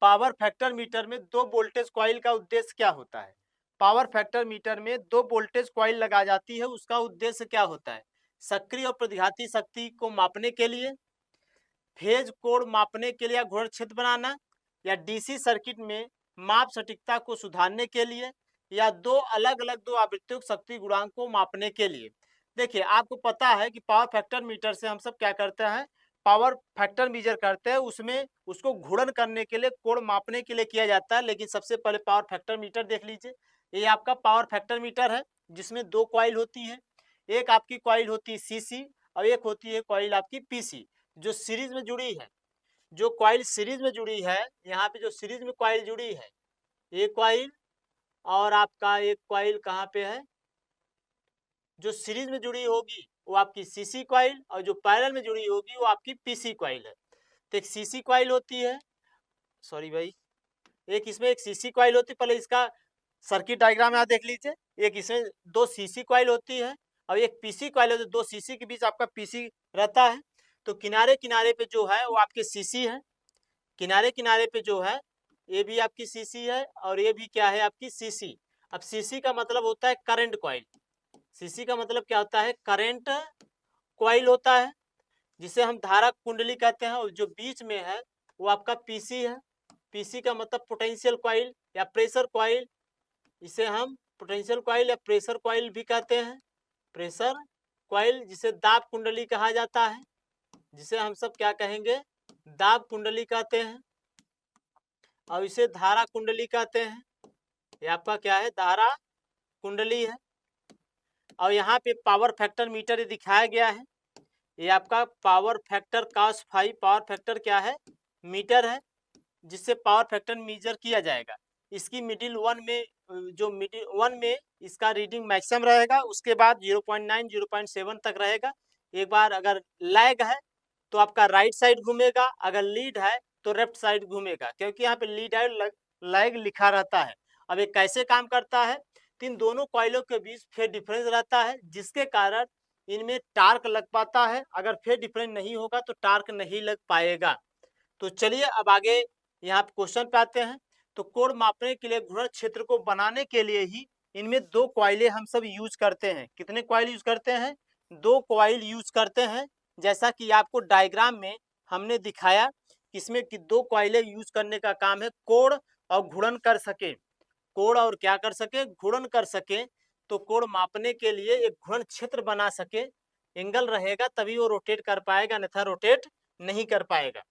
Power factor metre में दो voltage coil का उद्देश्य क्या होता है? पावर फैक्टर मीटर में दो वोल्टेज कॉइल लगा जाती है, उसका उद्देश्य क्या होता है? सक्रिय और प्रतिघाती शक्ति को मापने के लिए, फेज कोण मापने के लिए या घूर्ण क्षेत्र बनाना, या डीसी सर्किट में माप सटीकता को सुधारने के लिए, या दो अलग अलग दो आवृत्तियों शक्ति गुणांक को मापने के लिए। देखिए, आपको पता है कि पावर फैक्टर मीटर से हम सब क्या करते हैं, पावर फैक्टर मीजर करते हैं, उसमें उसको घूर्णन करने के लिए, कोण मापने के लिए किया जाता है। लेकिन सबसे पहले पावर फैक्टर मीटर देख लीजिए। ये आपका पावर फैक्टर मीटर है, जिसमें दो कॉइल होती है। एक आपकी कॉइल होती है सीसी और एक होती है कॉइल आपकी पीसी, जो सीरीज में जुड़ी है। जो कॉइल सीरीज में जुड़ी है, यहाँ पे जो सीरीज में कॉइल जुड़ी है, ये कॉइल और आपका एक कॉइल कहाँ पे है, जो सीरीज में जुड़ी होगी वो आपकी सीसी कॉइल, और जो पैरेलल में जुड़ी होगी वो आपकी पीसी कॉइल है। तो एक सीसी कॉइल होती है, सॉरी भाई, एक सीसी कॉइल होती है। पहले इसका सर्किट डायग्राम यहाँ देख लीजिए। एक इसमें दो सीसी कॉइल होती है और एक पीसी कॉइल होती है। दो सीसी के बीच आपका पीसी रहता है। तो किनारे किनारे पे जो है वो आपके सीसी है, किनारे किनारे पे जो है ये भी आपकी सीसी है और ये भी क्या है, आपकी सीसी। अब सीसी का मतलब होता है करंट कॉइल। सीसी का मतलब क्या होता है, करंट कॉइल होता है, जिसे हम धारा कुंडली कहते हैं। और जो बीच में है वो आपका पीसी है। पीसी का मतलब पोटेंशियल कॉइल या प्रेशर कॉइल, इसे हम पोटेंशियल कॉइल या प्रेशर कॉइल भी कहते हैं। प्रेशर कॉइल जिसे दाब कुंडली कहा जाता है, जिसे हम सब क्या कहेंगे, दाब कुंडली कहते हैं, और इसे धारा कुंडली कहते हैं। ये आपका क्या है, धारा कुंडली है। और यहाँ पे पावर फैक्टर मीटर ये दिखाया गया है। ये आपका power factor cos phi power factor क्या है, मीटर है, जिससे पावर फैक्टर मेजर किया जाएगा। इसकी मिडिल वन में, जो मिडिल वन में इसका रीडिंग मैक्सिमम रहेगा, उसके बाद 0.9 0.7 तक रहेगा। एक बार अगर लैग है तो आपका राइट साइड घूमेगा, अगर लीड है तो लेफ्ट साइड घूमेगा, क्योंकि यहाँ पे लीड है लैग लिखा रहता है। अब ये कैसे काम करता है, तो इन दोनों कॉइलों के बीच फेज डिफरेंस रहता है, जिसके कारण इनमें टार्क लग पाता है। अगर फेज डिफरेंस नहीं होगा तो टार्क नहीं लग पाएगा। तो चलिए अब आगे यहाँ पे क्वेश्चन पे आते हैं। तो कोण मापने के लिए घूर्णन क्षेत्र को बनाने के लिए ही इनमें दो कॉइलें हम सब यूज करते हैं। कितने कॉइल यूज करते हैं, दो कॉइल यूज करते हैं। जैसा कि आपको डायग्राम में हमने दिखाया, इसमें कि दो कॉइलें यूज करने का काम है, कोण और घूर्णन कर सके, कोण और क्या कर सके, घूर्णन कर सके। तो कोण मापने के लिए एक घूर्णन क्षेत्र बना सके, एंगल रहेगा तभी वो रोटेट कर पाएगा, अन्यथा रोटेट नहीं कर पाएगा।